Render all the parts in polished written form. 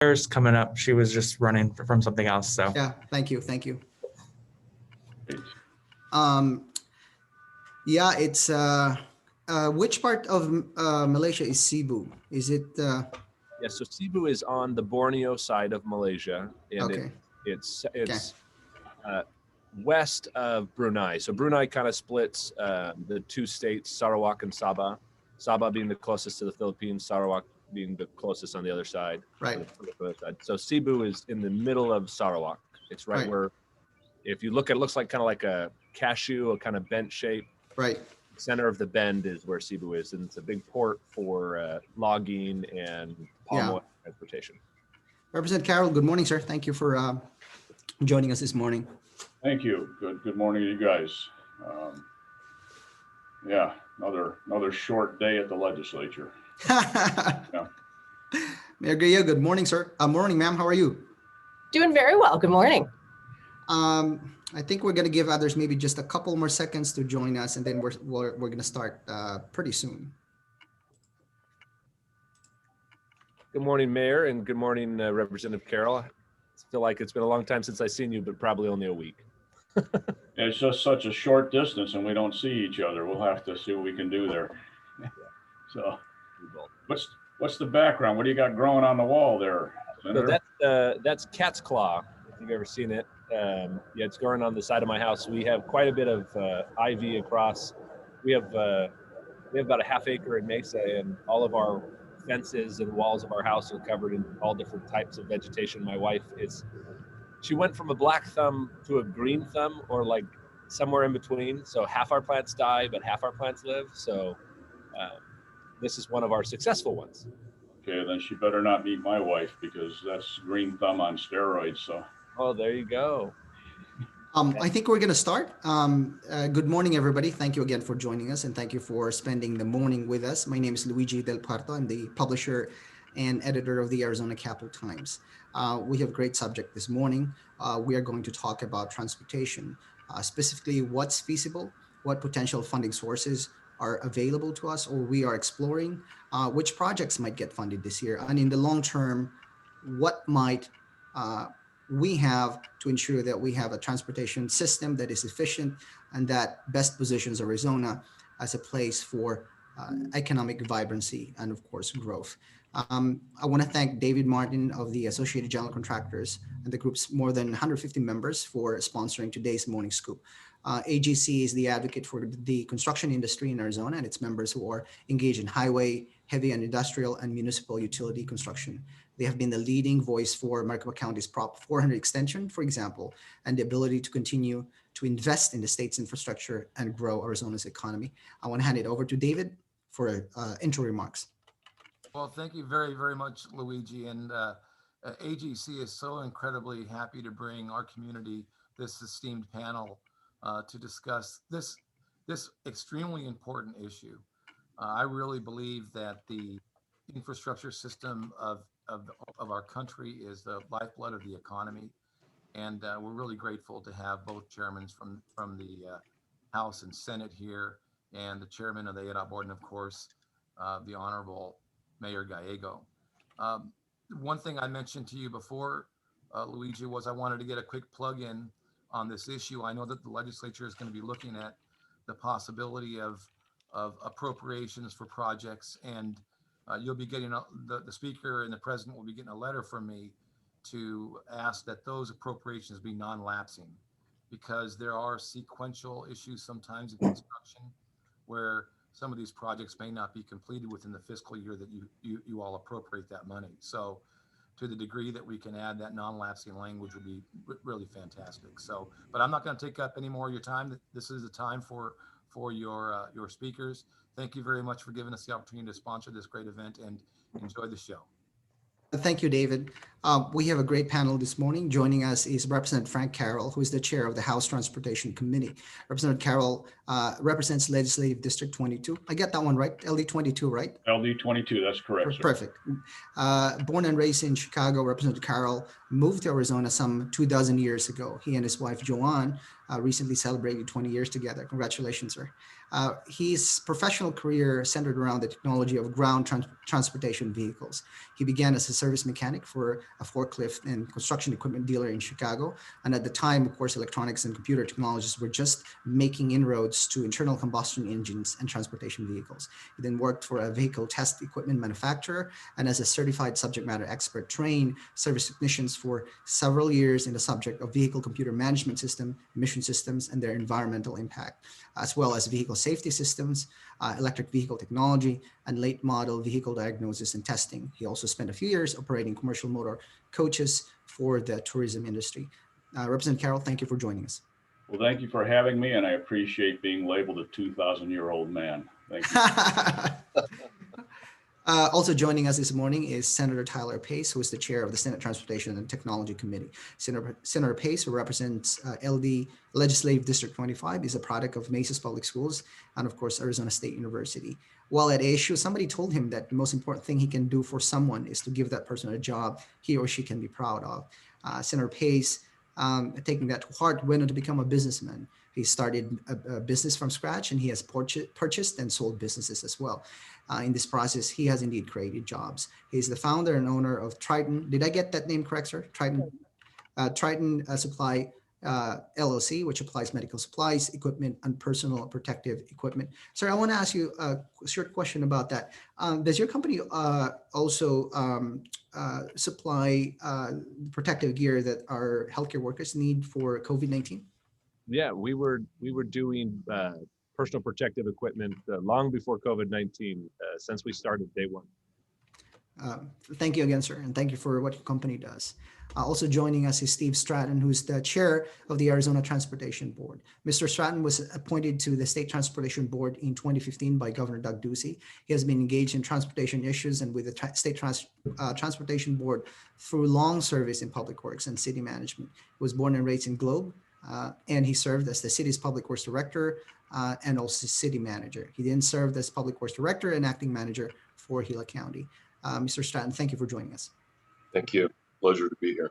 Claire's coming up. She was just running from something else. So Yeah, thank you. Great. Yeah, it's which part of Malaysia is Cebu? Is it Yeah, so Cebu is on the Borneo side of Malaysia, and okay? it's west of Brunei. So Brunei kind of splits the two states, Sarawak and Sabah. Sabah being the closest to the Philippines, Sarawak being the closest on the other side. Right. So Cebu is in the middle of Sarawak. It's right where, if you look at it, looks like kind of like a cashew, a kind of bent shape. Right. Center of the bend is where Cebu is, and it's a big port for logging and palm oil transportation. Representative Carroll, good morning, sir. Thank you for joining us this morning. Thank you. Good morning to you guys. Yeah, another short day at the legislature. Yeah. Mayor Gaya, good morning, sir. Morning, ma'am. How are you? Doing very well. Good morning. I think we're going to give others maybe just a couple more seconds to join us, and then we're going to start pretty soon. Good morning, Mayor, and good morning, Representative Carroll. I feel like it's been a long time since I've seen you, but probably only a week. It's just such a short distance, and we don't see each other. We'll have to see what we can do there. So, what's the background? What do you got growing on the wall there, Senator? So that's cat's claw. If you've ever seen it, yeah, it's growing on the side of my house. We have quite a bit of ivy across. We have about a half acre in Mesa, and all of our fences and walls of our house are covered in all different types of vegetation. My wife she went from a black thumb to a green thumb, or like somewhere in between. So half our plants die, but half our plants live. So this is one of our successful ones. Okay, then she better not meet my wife, because that's green thumb on steroids. So. Oh, there you go. I think we're going to start. Good morning, everybody. Thank you again for joining us, and thank you for spending the morning with us. My name is Luigi Del Parto. I'm the publisher and editor of the Arizona Capital Times. We have a great subject this morning. We are going to talk about transportation, specifically what's feasible, what potential funding sources are available to us, or we are exploring, which projects might get funded this year, and in the long term, what might we have to ensure that we have a transportation system that is efficient and that best positions Arizona as a place for economic vibrancy and, of course, growth. I want to thank David Martin of the Associated General Contractors and the group's more than 150 members for sponsoring today's Morning Scoop. AGC is the advocate for the construction industry in Arizona and its members who are engaged in highway, heavy and industrial, and municipal utility construction. They have been the leading voice for Maricopa County's Prop 400 extension, for example, and the ability to continue to invest in the state's infrastructure and grow Arizona's economy. I want to hand it over to David for intro remarks. Well, thank you very, very much, Luigi. And AGC is so incredibly happy to bring our community this esteemed panel to discuss this extremely important issue. I really believe that the infrastructure system of our country is the lifeblood of the economy, and we're really grateful to have both chairmen from the House and Senate here, and the chairman of the ADOT board, and of course the Honorable Mayor Gallego. One thing I mentioned to you before, Luigi, was I wanted to get a quick plug in on this issue. I know that the legislature is going to be looking at the possibility of appropriations for projects, and you'll be getting the speaker and the president will be getting a letter from me to ask that those appropriations be non-lapsing, because there are sequential issues sometimes in construction where some of these projects may not be completed within the fiscal year that you all appropriate that money. So to the degree that we can add that non-lapsing language would be really fantastic. So, but I'm not going to take up any more of your time. This is the time for your speakers. Thank you very much for giving us the opportunity to sponsor this great event, and enjoy the show. Thank you, David. We have a great panel this morning. Joining us is Representative Frank Carroll, who is the chair of the House Transportation Committee. Representative Carroll represents Legislative District 22. I get that one right? LD 22, right? LD 22, that's correct, sir. Perfect. Born and raised in Chicago, Representative Carroll moved to Arizona some 24 years ago. He and his wife, Joanne, recently celebrated 20 years together. Congratulations, sir. His professional career centered around the technology of ground transportation vehicles. He began as a service mechanic for a forklift and construction equipment dealer in Chicago. And at the time, of course, electronics and computer technologies were just making inroads to internal combustion engines and transportation vehicles. He then worked for a vehicle test equipment manufacturer and as a certified subject matter expert, trained service technicians for several years in the subject of vehicle computer management system, emission systems, and their environmental impact, as well as vehicle safety systems, electric vehicle technology, and late model vehicle diagnosis and testing. He also spent a few years operating commercial motor coaches for the tourism industry. Representative Carroll, thank you for joining us. Well, thank you for having me, and I appreciate being labeled a 2,000-year-old man. Thank you. Also joining us this morning is Senator Tyler Pace, who is the chair of the Senate Transportation and Technology Committee. Senator Pace, who represents LD Legislative District 25, is a product of Mesa's Public Schools and, of course, Arizona State University. While at ASU, somebody told him that the most important thing he can do for someone is to give that person a job he or she can be proud of. Senator Pace, taking that to heart, went on to become a businessman. He started a business from scratch, and he has purchased and sold businesses as well. In this process, he has indeed created jobs. He's the founder and owner of Triton. Did I get that name correct, sir? Triton Supply LLC, which applies medical supplies, equipment, and personal protective equipment. Sir, I want to ask you a short question about that. Does your company also supply protective gear that our healthcare workers need for COVID-19? Yeah, we were doing personal protective equipment long before COVID-19, since we started day one. Thank you again, sir, and thank you for what your company does. Also joining us is Steve Stratton, who's the chair of the Arizona Transportation Board. Mr. Stratton was appointed to the State Transportation Board in 2015 by Governor Doug Ducey. He has been engaged in transportation issues and with the State Transportation Board through long service in public works and city management. He was born and raised in Globe, and he served as the city's public works director and also city manager. He then served as public works director and acting manager for Gila County. Mr. Stratton, thank you for joining us. Thank you. Pleasure to be here.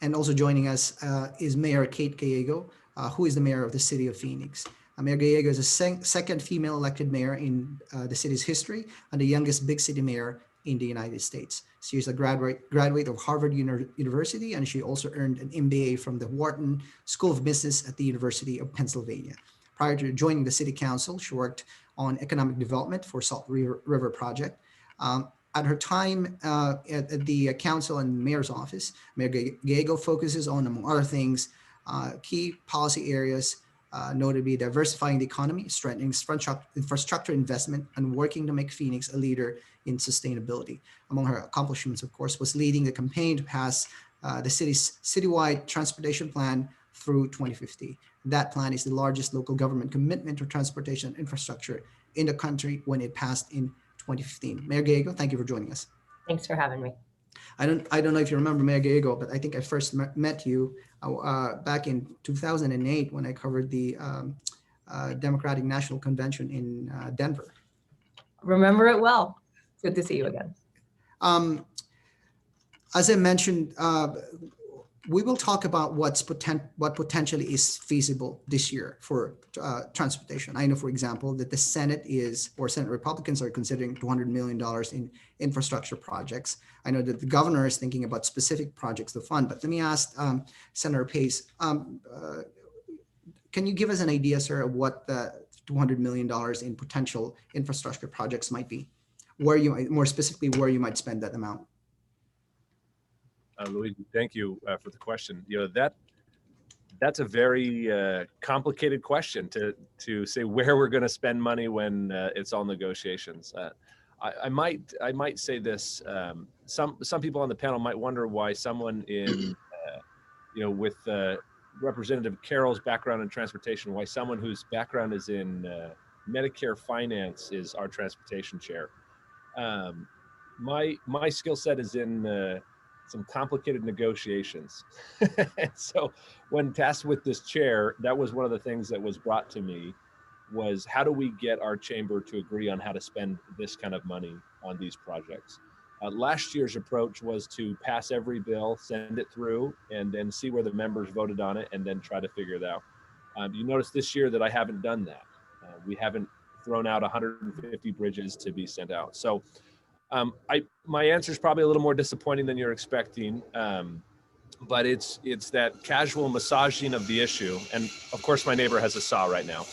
And also joining us is Mayor Kate Gallego, who is the mayor of the city of Phoenix. Mayor Gallego is the second female elected mayor in the city's history and the youngest big city mayor in the United States. She is a graduate of Harvard University, and she also earned an MBA from the Wharton School of Business at the University of Pennsylvania. Prior to joining the city council, she worked on economic development for Salt River Project. At her time at the council and mayor's office, Mayor Gallego focuses on, among other things, key policy areas, notably diversifying the economy, strengthening infrastructure investment, and working to make Phoenix a leader in sustainability. Among her accomplishments, of course, was leading the campaign to pass the city's citywide transportation plan through 2050. That plan is the largest local government commitment to transportation infrastructure in the country when it passed in 2015. Mayor Gallego, thank you for joining us. Thanks for having me. I don't know if you remember Mayor Gallego, but I think I first met you back in 2008 when I covered the Democratic National Convention in Denver. Remember it well. It's good to see you again. As I mentioned, we will talk about what potentially is feasible this year for transportation. I know, for example, that the Senate Senate Republicans are considering $200 million in infrastructure projects. I know that the governor is thinking about specific projects to fund, but let me ask Senator Pace, can you give us an idea, sir, of what the $200 million in potential infrastructure projects might be? More specifically, where you might spend that amount? Luigi, thank you for the question. That's a very complicated question to say where we're going to spend money when it's all negotiations. I might say this. Some people on the panel might wonder why someone in with Representative Carroll's background in transportation, why someone whose background is in Medicare finance is our transportation chair. My skill set is in some complicated negotiations. And so when tasked with this chair, that was one of the things that was brought to me was how do we get our chamber to agree on how to spend this kind of money on these projects? Last year's approach was to pass every bill, send it through, and then see where the members voted on it, and then try to figure it out. You notice this year that I haven't done that. We haven't thrown out 150 bridges to be sent out. So my answer is probably a little more disappointing than you're expecting. But it's that casual massaging of the issue. And of course, my neighbor has a saw right now.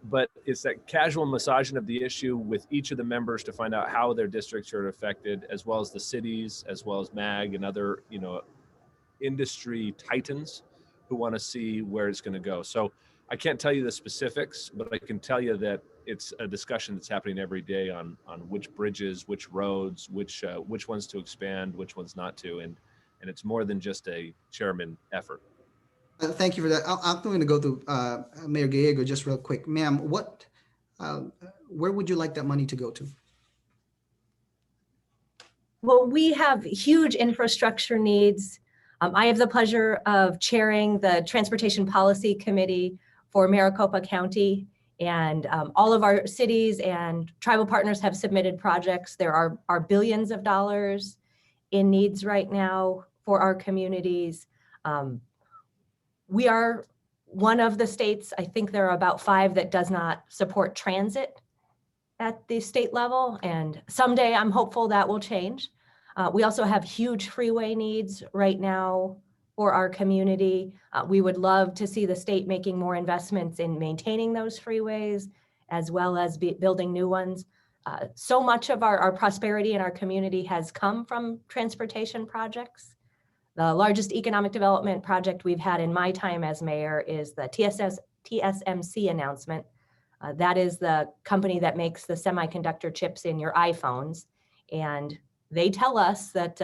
But it's that casual massaging of the issue with each of the members to find out how their districts are affected, as well as the cities, as well as MAG and other, industry titans who want to see where it's going to go. So I can't tell you the specifics, but I can tell you that it's a discussion that's happening every day on which bridges, which roads, which ones to expand, which ones not to, and it's more than just a chairman effort. Thank you for that. I'm going to go to Mayor Gallego just real quick. Ma'am, where would you like that money to go to? Well, we have huge infrastructure needs. I have the pleasure of chairing the Transportation Policy Committee for Maricopa County, and all of our cities and tribal partners have submitted projects. There are billions of dollars in needs right now for our communities. We are one of the states, I think there are about 5 that does not support transit at the state level, and someday I'm hopeful that will change. We also have huge freeway needs right now for our community. We would love to see the state making more investments in maintaining those freeways, as well as building new ones. So much of our prosperity in our community has come from transportation projects. The largest economic development project we've had in my time as mayor is the TSMC announcement. That is the company that makes the semiconductor chips in your iPhones. And they tell us that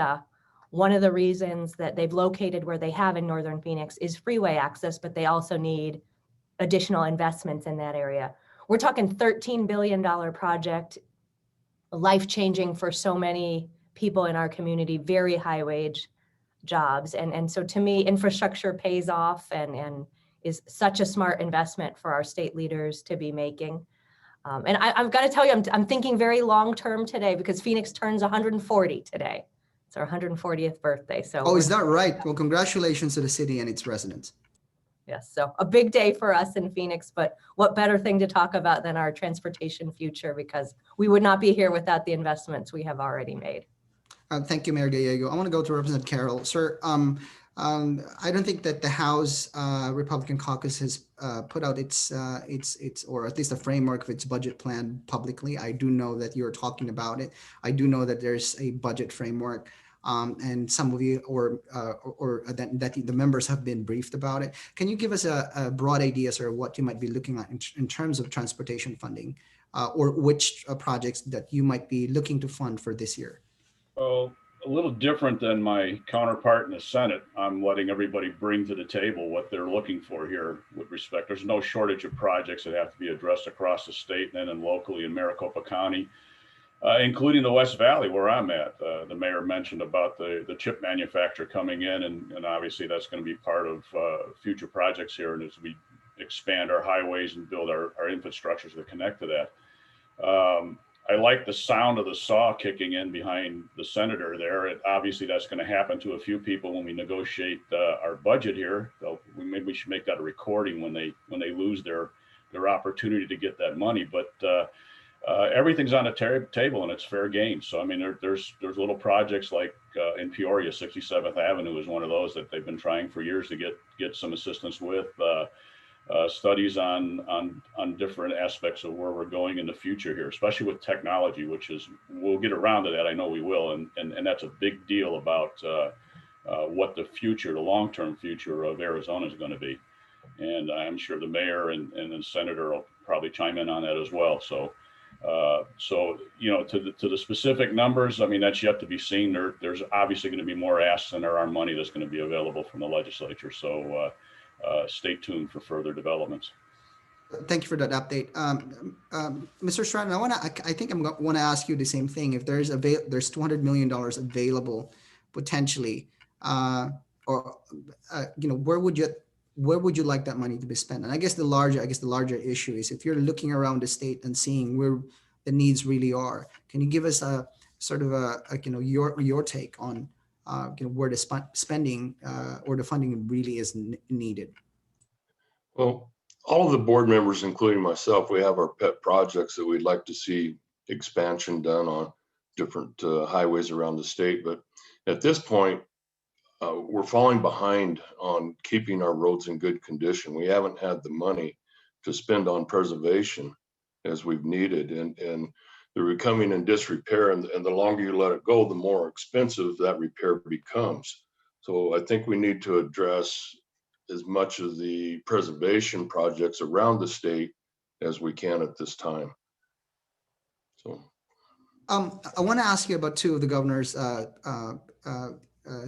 one of the reasons that they've located where they have in Northern Phoenix is freeway access, but they also need additional investments in that area. We're talking $13 billion project, life-changing for so many people in our community, very high wage jobs. And so to me, infrastructure pays off and is such a smart investment for our state leaders to be making. And I've got to tell you, I'm thinking very long-term today because Phoenix turns 140 today. It's our 140th birthday. So Oh, is that right? Well, congratulations to the city and its residents. yes, so a big day for us in Phoenix, but what better thing to talk about than our transportation future, because we would not be here without the investments we have already made. Thank you, Mayor Gallego. I want to go to Representative Carroll. Sir, I don't think that the House Republican Caucus has put out its or at least a framework of its budget plan publicly. I do know that you're talking about it. I do know that there's a budget framework, and some of you or that the members have been briefed about it. Can you give us a broad idea, sir, of what you might be looking at in terms of transportation funding, or which projects that you might be looking to fund for this year? Well, a little different than my counterpart in the Senate. I'm letting everybody bring to the table what they're looking for here with respect. There's no shortage of projects that have to be addressed across the state and then locally in Maricopa County, including the West Valley where I'm at. The mayor mentioned about the chip manufacturer coming in, and obviously that's going to be part of future projects here. And as we expand our highways and build our infrastructures that connect to that. I like the sound of the saw kicking in behind the senator there. Obviously, that's going to happen to a few people when we negotiate our budget here. Maybe we should make that a recording when they lose their opportunity to get that money. But everything's on the table and it's fair game. So I mean, there's little projects like in Peoria, 67th Avenue is one of those that they've been trying for years to get some assistance with. Studies on different aspects of where we're going in the future here, especially with technology, which is, we'll get around to that. I know we will. And that's a big deal about what the future, the long-term future of Arizona is going to be. And I'm sure the mayor and the senator will probably chime in on that as well. So, you know, to the specific numbers, I mean, that's yet to be seen. There's obviously going to be more asks than there are money that's going to be available from the legislature. So, stay tuned for further developments. Thank you for that update. Mr. Stratton, I think I'm going to ask you the same thing. If there's $200 million available potentially, or you know, where would you like that money to be spent? And I guess the larger issue is if you're looking around the state and seeing where the needs really are, can you give us a sort of you know, your take on you know, where the spending or the funding really is needed? Well, all of the board members, including myself, we have our pet projects that we'd like to see expansion done on different highways around the state. But at this point, we're falling behind on keeping our roads in good condition. We haven't had the money to spend on preservation as we've needed, and they're becoming in disrepair. And the longer you let it go, the more expensive that repair becomes. So I think we need to address as much of the preservation projects around the state as we can at this time. So I want to ask you about two of the governor's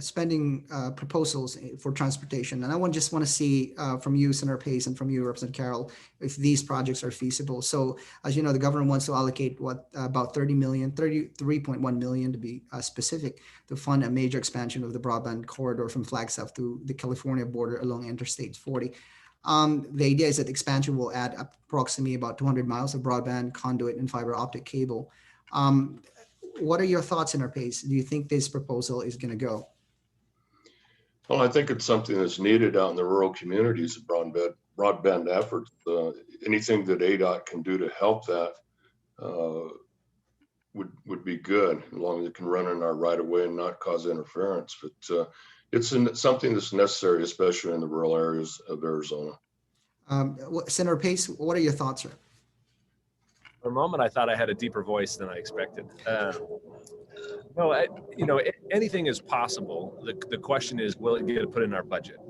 spending proposals for transportation. And I just want to see from you, Senator Pace, and from you, Representative Carroll, if these projects are feasible. So as you know, the governor wants to allocate about 33.1 million to be specific, to fund a major expansion of the broadband corridor from Flagstaff to the California border along Interstate 40. The idea is that expansion will add approximately about 200 miles of broadband conduit and fiber optic cable. What are your thoughts, Senator Pace? Do you think this proposal is going to go? well, I think it's something that's needed out in the rural communities, broadband efforts. Anything that ADOT can do to help that would be good, as long as it can run in our right of way and not cause interference. But it's something that's necessary, especially in the rural areas of Arizona. Senator Pace, what are your thoughts, sir? For a moment, I thought I had a deeper voice than I expected. No, anything is possible. The question is, will it get put in our budget?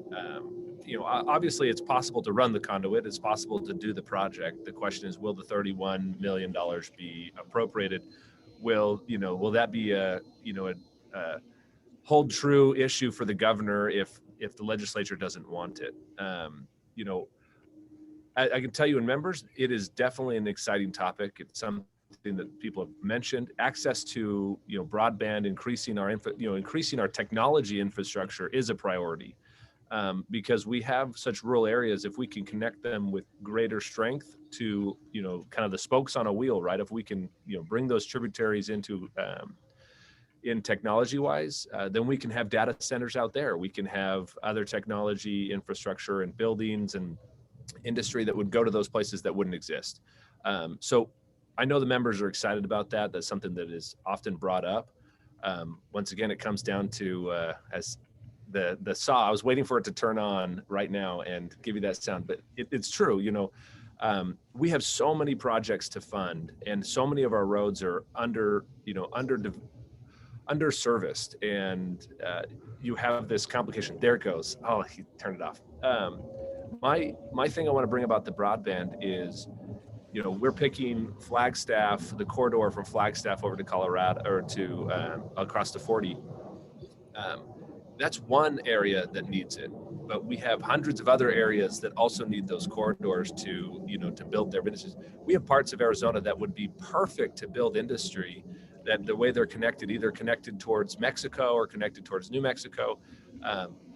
Obviously, it's possible to run the conduit. It's possible to do the project. The question is, will the $31 million be appropriated? Will that be a hold true issue for the governor if the legislature doesn't want it? I can tell you, in members, it is definitely an exciting topic. It's something that people have mentioned. Access to broadband, increasing our technology infrastructure is a priority, because we have such rural areas. If we can connect them with greater strength to kind of the spokes on a wheel, right? If we can bring those tributaries into in technology wise, then we can have data centers out there. We can have other technology infrastructure and buildings and industry that would go to those places that wouldn't exist. So I know the members are excited about that. That's something that is often brought up. Once again, it comes down to as the saw. I was waiting for it to turn on right now and give you that sound, but it's true. We have so many projects to fund, and so many of our roads are underserviced, and you have this complication. There it goes. Oh, he turned it off. My thing I want to bring about the broadband is, we're picking Flagstaff, the corridor from Flagstaff over to Colorado, or to across the 40. That's one area that needs it, but we have hundreds of other areas that also need those corridors to build their businesses. We have parts of Arizona that would be perfect to build industry, that the way they're connected, either connected towards Mexico or connected towards New Mexico,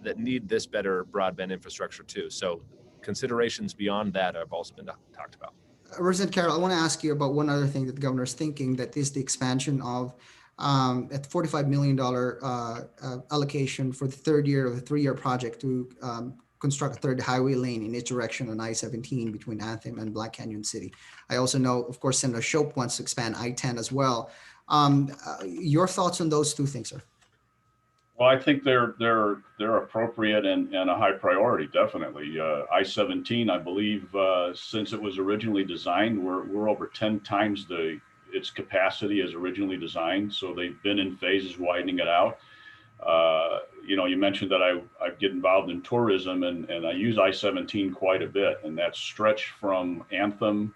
that need this better broadband infrastructure too. So considerations beyond that have also been talked about. Representative Carroll, I want to ask you about one other thing that the governor is thinking, that is the expansion of at $45 million allocation for the third year of a 3-year project to construct a third highway lane in each direction on I-17 between Anthem and Black Canyon City. I also know, of course, Senator Shope wants to expand I-10 as well. Your thoughts on those two things, sir? Well, I think they're appropriate and a high priority, definitely. I-17, I believe, since it was originally designed, we're over 10 times its capacity as originally designed. So they've been in phases widening it out. You mentioned that I get involved in tourism, and I use I-17 quite a bit, and that stretch from Anthem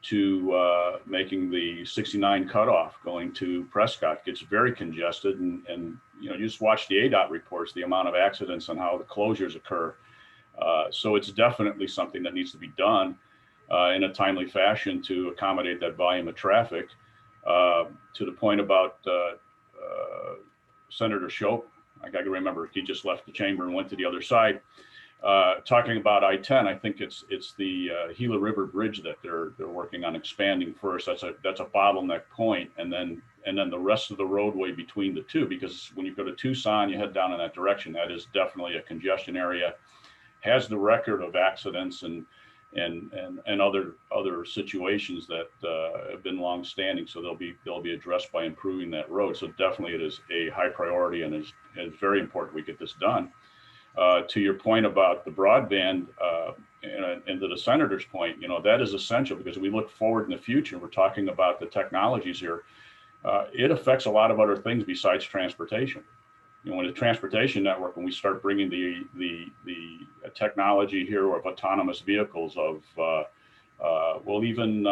to making the 69 cutoff going to Prescott gets very congested, and you just watch the ADOT reports, the amount of accidents and how the closures occur. So it's definitely something that needs to be done in a timely fashion to accommodate that volume of traffic. To the point about Senator Shope, I got to remember, he just left the chamber and went to the other side. Talking about I-10, I think it's the Gila River Bridge that they're working on expanding first. That's a bottleneck point, and then the rest of the roadway between the two, because when you go to Tucson, you head down in that direction. That is definitely a congestion area, has the record of accidents and other situations that have been long-standing. So they'll be addressed by improving that road. So definitely it is a high priority, and is very important we get this done. To your point about the broadband, and to the senator's point, that is essential, because we look forward in the future. We're talking about the technologies here. It affects a lot of other things besides transportation. When the transportation network, when we start bringing the technology here of autonomous vehicles, of even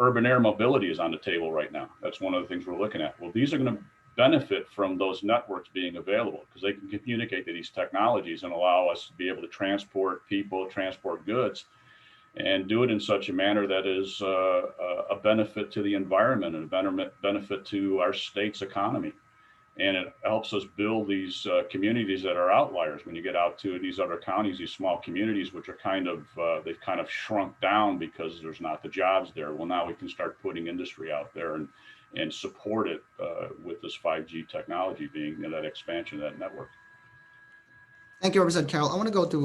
urban air mobility is on the table right now. That's one of the things we're looking at. Well, these are going to benefit from those networks being available, because they can communicate to these technologies and allow us to be able to transport people, transport goods, and do it in such a manner that is a benefit to the environment and a benefit to our state's economy. And it helps us build these communities that are outliers. When you get out to these other counties, these small communities, which are they've kind of shrunk down because there's not the jobs there. Well, now we can start putting industry out there and support it with this 5G technology being that expansion of that network. Thank you, Representative Carroll. I want to go to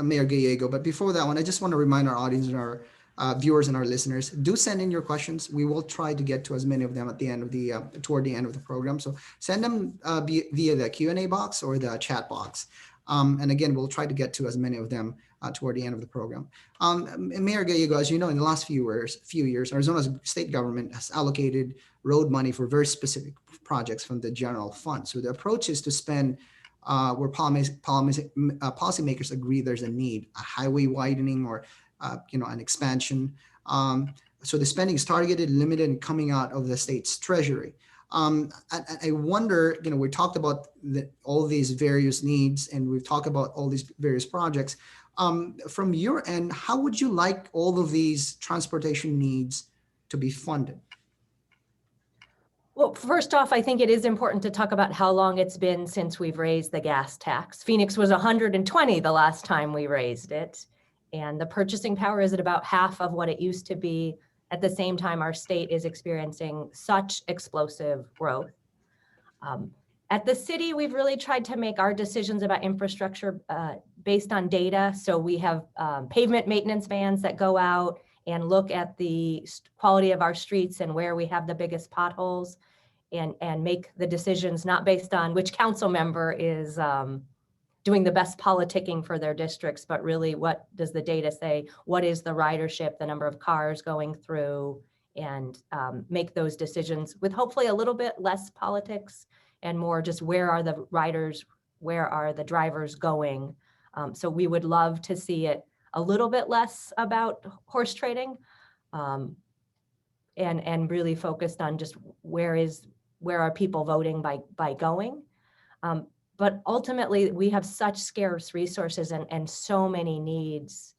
Mayor Gallego, but before that one, I just want to remind our audience and our viewers and our listeners, do send in your questions. We will try to get to as many of them at the end of toward the end of the program. So send them via the Q&A box or the chat box. And again, we'll try to get to as many of them toward the end of the program. Mayor Gallego, as you know, in the last few years, Arizona's state government has allocated road money for very specific projects from the general fund. So the approach is to spend where policymakers agree there's a need, a highway widening or an expansion. So the spending is targeted, limited, and coming out of the state's treasury. I wonder, we talked about all these various needs, and we've talked about all these various projects. From your end, how would you like all of these transportation needs to be funded? Well, first off, I think it is important to talk about how long it's been since we've raised the gas tax. Phoenix was 120 the last time we raised it, and the purchasing power is at about half of what it used to be. At the same time, our state is experiencing such explosive growth. At the city, we've really tried to make our decisions about infrastructure based on data. So we have pavement maintenance vans that go out and look at the quality of our streets and where we have the biggest potholes, and make the decisions not based on which council member is doing the best politicking for their districts, but really what does the data say? What is the ridership, the number of cars going through, and make those decisions with hopefully a little bit less politics and more just where are the riders, where are the drivers going? So we would love to see it a little bit less about horse trading, and really focused on just where are people voting by going. But ultimately, we have such scarce resources and so many needs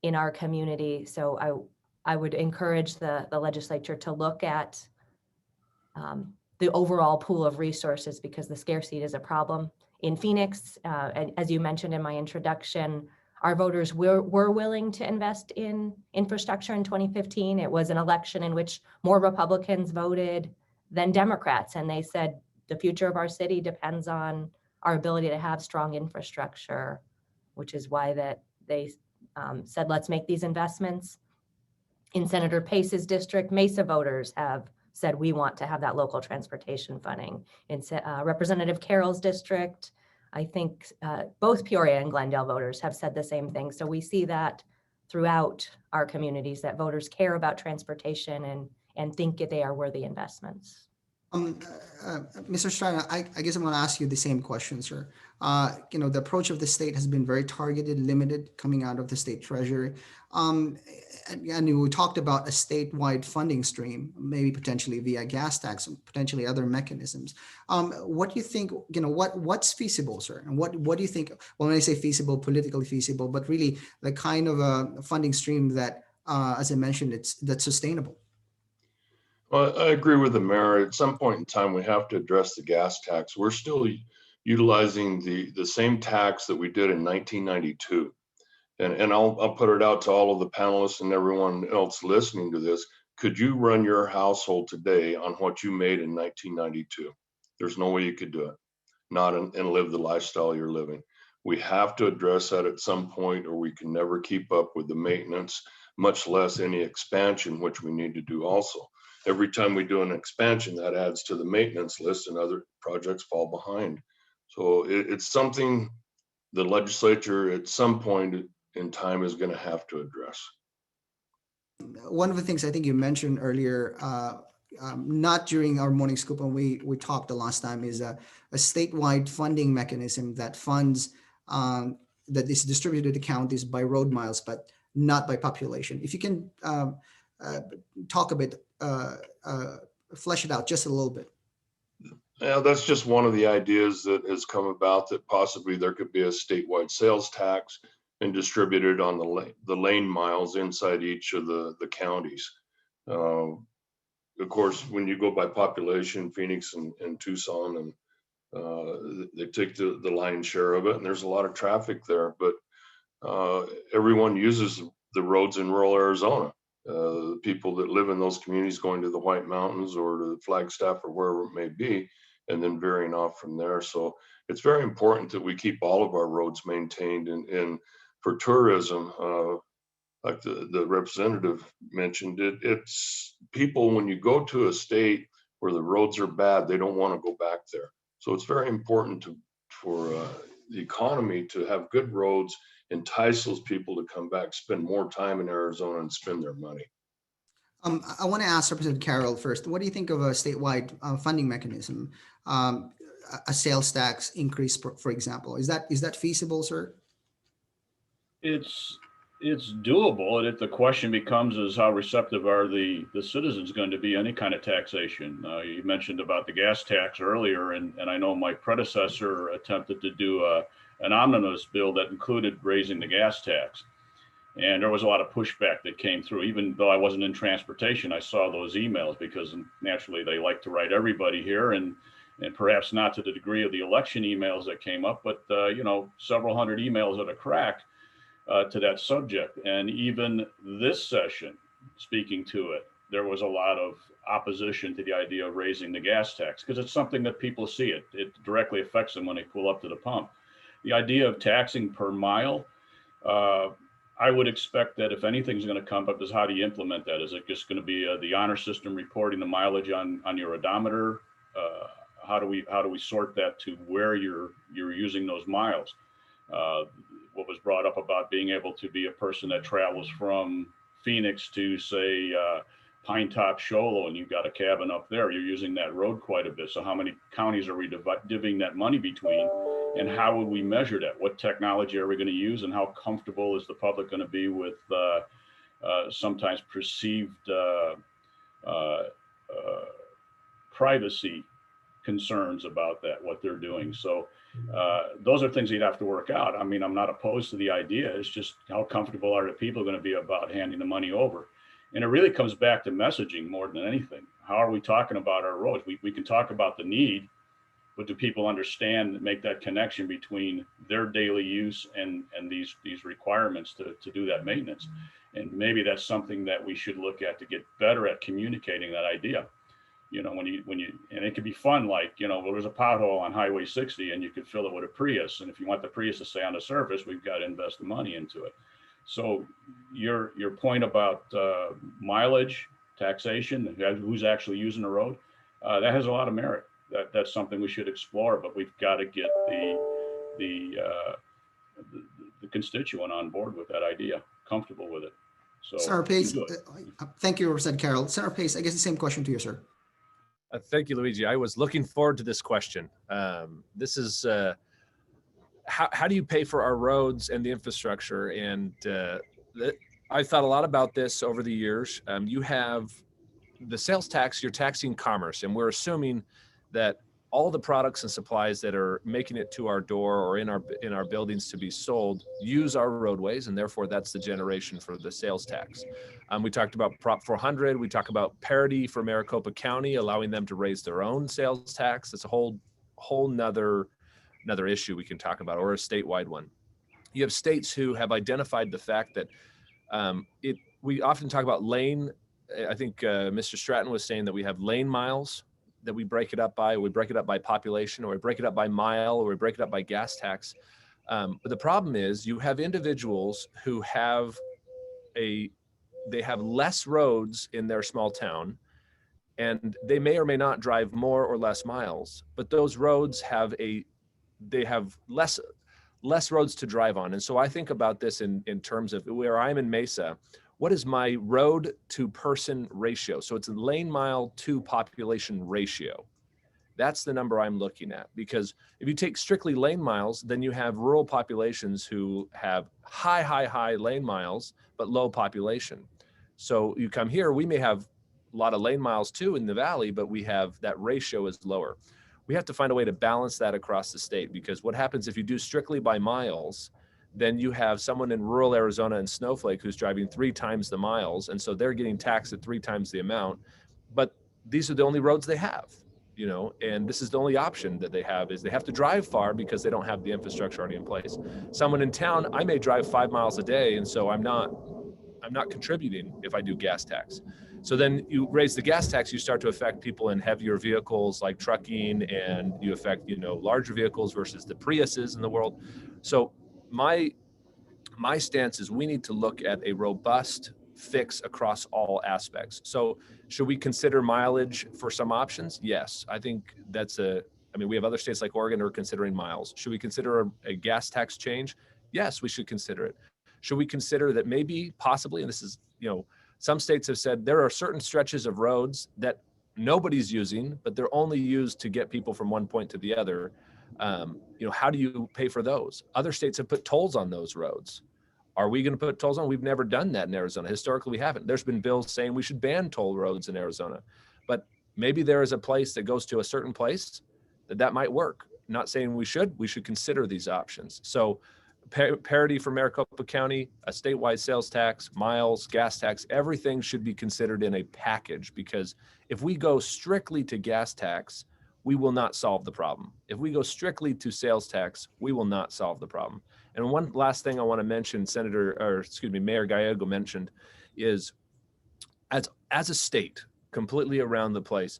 in our community. So I would encourage the legislature to look at the overall pool of resources, because the scarcity is a problem. In Phoenix, and as you mentioned in my introduction, our voters were willing to invest in infrastructure in 2015. It was an election in which more Republicans voted than Democrats, and they said the future of our city depends on our ability to have strong infrastructure, which is why that they said, let's make these investments. In Senator Pace's district, Mesa voters have said we want to have that local transportation funding. In Representative Carroll's district, I think both Peoria and Glendale voters have said the same thing. So we see that throughout our communities, that voters care about transportation and think they are worthy investments. Mr. Steiner, I guess I'm going to ask you the same question, sir. The approach of the state has been very targeted, limited, coming out of the state treasury. And we talked about a statewide funding stream, maybe potentially via gas tax, and potentially other mechanisms. What do you think, what's feasible, sir? And what do you think, well, when I say feasible, politically feasible, but really the kind of a funding stream that, as I mentioned, that's sustainable? Well, I agree with the mayor. At some point in time, we have to address the gas tax. We're still utilizing the same tax that we did in 1992. And I'll put it out to all of the panelists and everyone else listening to this. Could you run your household today on what you made in 1992? There's no way you could do it, and live the lifestyle you're living. We have to address that at some point, or we can never keep up with the maintenance, much less any expansion, which we need to do also. Every time we do an expansion, that adds to the maintenance list and other projects fall behind. So it's something the legislature at some point in time is going to have to address. One of the things I think you mentioned earlier, not during our morning scoop when we talked the last time, is a statewide funding mechanism that funds that is distributed to counties by road miles, but not by population. If you can talk a bit, flesh it out just a little bit. Yeah, that's just one of the ideas that has come about, that possibly there could be a statewide sales tax and distributed on the lane miles inside each of the counties. Of course, when you go by population, Phoenix and Tucson, and they take the lion's share of it, and there's a lot of traffic there, but everyone uses the roads in rural Arizona. People that live in those communities going to the White Mountains or to Flagstaff or wherever it may be, and then veering off from there. So it's very important that we keep all of our roads maintained. And for tourism, like the representative mentioned, it's people, when you go to a state where the roads are bad, they don't want to go back there. So it's very important for the economy to have good roads, entice those people to come back, spend more time in Arizona and spend their money. I want to ask Representative Carroll first. What do you think of a statewide funding mechanism, a sales tax increase, for example? Is that feasible, sir? It's doable, and the question becomes is how receptive are the citizens going to be any kind of taxation? You mentioned about the gas tax earlier, and I know my predecessor attempted to do an omnibus bill that included raising the gas tax. And there was a lot of pushback that came through. Even though I wasn't in transportation, I saw those emails, because naturally they like to write everybody here, and perhaps not to the degree of the election emails that came up, but several hundred emails at a crack to that subject. And even this session, speaking to it, there was a lot of opposition to the idea of raising the gas tax, because it's something that people see. It directly affects them when they pull up to the pump. The idea of taxing per mile, I would expect that if anything's going to come up is how do you implement that? Is it just going to be the honor system reporting the mileage on your odometer? How do we sort that to where you're using those miles? What was brought up about being able to be a person that travels from Phoenix to, say, Pine Top, Sholo, and you've got a cabin up there, you're using that road quite a bit. So how many counties are we divvying that money between? And how would we measure that? What technology are we going to use, and how comfortable is the public going to be with sometimes perceived privacy concerns about that, what they're doing? So those are things you'd have to work out. I mean, I'm not opposed to the idea. It's just how comfortable are the people going to be about handing the money over? And it really comes back to messaging more than anything. How are we talking about our roads? We can talk about the need, but do people understand and make that connection between their daily use and these requirements to do that maintenance? And maybe that's something that we should look at to get better at communicating that idea. When you and it could be fun, like, well, there's a pothole on Highway 60 and you could fill it with a Prius. And if you want the Prius to stay on the surface, we've got to invest the money into it. So your point about mileage, taxation, who's actually using the road, that has a lot of merit. That's something we should explore, but we've got to get the constituent on board with that idea, comfortable with it. So, Senator Pace, thank you, Representative Carroll. Senator Pace, I guess the same question to you, sir. Thank you, Luigi. I was looking forward to this question. This is how do you pay for our roads and the infrastructure? And I've thought a lot about this over the years. You have the sales tax, you're taxing commerce, and we're assuming that all the products and supplies that are making it to our door or in our buildings to be sold use our roadways, and therefore that's the generation for the sales tax. We talked about Prop 400. We talk about parity for Maricopa County, allowing them to raise their own sales tax. It's a whole nother issue we can talk about, or a statewide one. You have states who have identified the fact that we often talk about lane. I think Mr. Stratton was saying that we have lane miles that we break it up by. We break it up by population, or we break it up by mile, or we break it up by gas tax. But the problem is you have individuals who have they have less roads in their small town, and they may or may not drive more or less miles, but those roads they have less roads to drive on. And so I think about this in terms of where I'm in Mesa, what is my road to person ratio? So it's a lane mile to population ratio. That's the number I'm looking at, because if you take strictly lane miles, then you have rural populations who have high lane miles, but low population. So you come here, we may have a lot of lane miles too in the valley, but we have that ratio is lower. We have to find a way to balance that across the state, because what happens if you do strictly by miles, then you have someone in rural Arizona and Snowflake who's driving 3 times the miles. And so they're getting taxed at 3 times the amount, but these are the only roads they have, you know, and this is the only option that they have, is they have to drive far because they don't have the infrastructure already in place. Someone in town, I may drive 5 miles a day, and so I'm not contributing if I do gas tax. So then you raise the gas tax, you start to affect people in heavier vehicles like trucking, and you affect, you know, larger vehicles versus the Priuses in the world. So my stance is we need to look at a robust fix across all aspects. So should we consider mileage for some options? Yes, I think that's we have other states like Oregon who are considering miles. Should we consider a gas tax change? Yes, we should consider it. Should we consider that maybe possibly, and this is, you know, some states have said there are certain stretches of roads that nobody's using, but they're only used to get people from one point to the other. You know, how do you pay for those? Other states have put tolls on those roads. Are we going to put tolls on? We've never done that in Arizona. Historically, we haven't. There's been bills saying we should ban toll roads in Arizona, but maybe there is a place that goes to a certain place that might work. Not saying we should consider these options. So parity for Maricopa County, a statewide sales tax, miles, gas tax, everything should be considered in a package, because if we go strictly to gas tax, we will not solve the problem. If we go strictly to sales tax, we will not solve the problem. And one last thing I want to mention, Mayor Gallego mentioned, is as a state, completely around the place,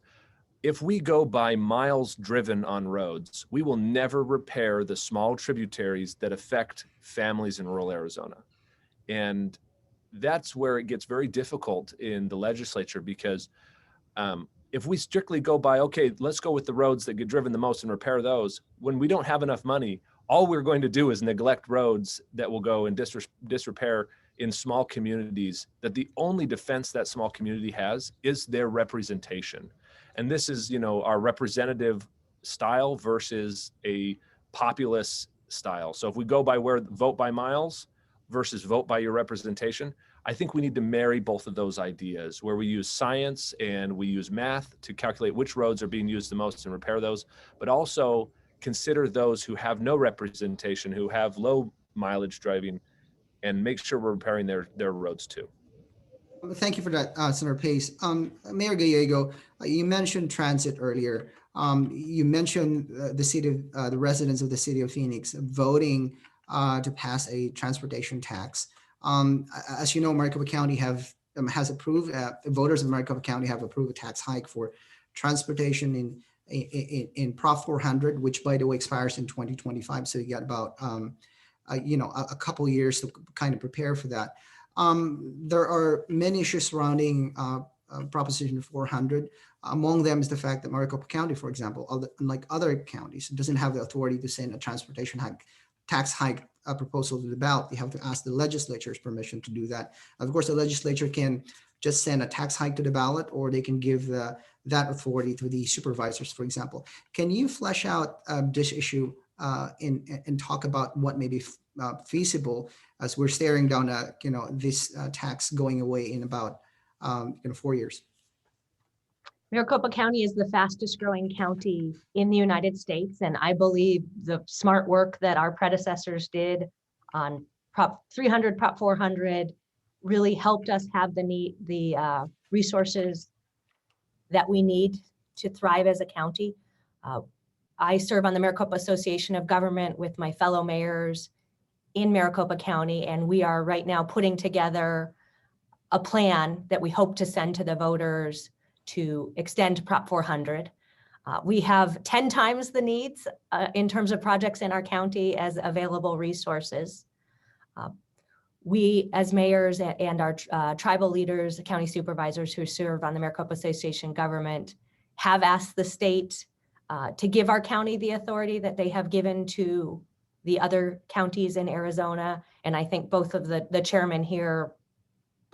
if we go by miles driven on roads, we will never repair the small tributaries that affect families in rural Arizona. And that's where it gets very difficult in the legislature, because if we strictly go by, okay, let's go with the roads that get driven the most and repair those, when we don't have enough money, all we're going to do is neglect roads that will go in disrepair in small communities, that the only defense that small community has is their representation. And this is, you know, our representative style versus a populist style. So if we go by vote by miles versus vote by your representation, I think we need to marry both of those ideas, where we use science and we use math to calculate which roads are being used the most and repair those, but also consider those who have no representation, who have low mileage driving, and make sure we're repairing their roads too. Thank you for that, Senator Pace. Mayor Gallego, you mentioned transit earlier. You mentioned the residents of the city of Phoenix voting to pass a transportation tax. As you know, Maricopa County has approved, voters of Maricopa County have approved a tax hike for transportation in Prop 400, which, by the way, expires in 2025. So you got about a couple years to kind of prepare for that. There are many issues surrounding Proposition 400. Among them is the fact that Maricopa County, for example, unlike other counties, doesn't have the authority to send a transportation tax hike proposal to the ballot. They have to ask the legislature's permission to do that. Of course, the legislature can just send a tax hike to the ballot, or they can give that authority to the supervisors, for example. Can you flesh out this issue and talk about what may be feasible as we're staring down this tax going away in about 4 years? Maricopa County is the fastest growing county in the United States, and I believe the smart work that our predecessors did on Prop 300, Prop 400 really helped us have the resources that we need to thrive as a county. I serve on the Maricopa Association of Government with my fellow mayors in Maricopa County, and we are right now putting together a plan that we hope to send to the voters to extend Prop 400. We have 10 times the needs in terms of projects in our county as available resources. We, as mayors and our tribal leaders, county supervisors who serve on the Maricopa Association government, have asked the state to give our county the authority that they have given to the other counties in Arizona. And I think both of the chairmen here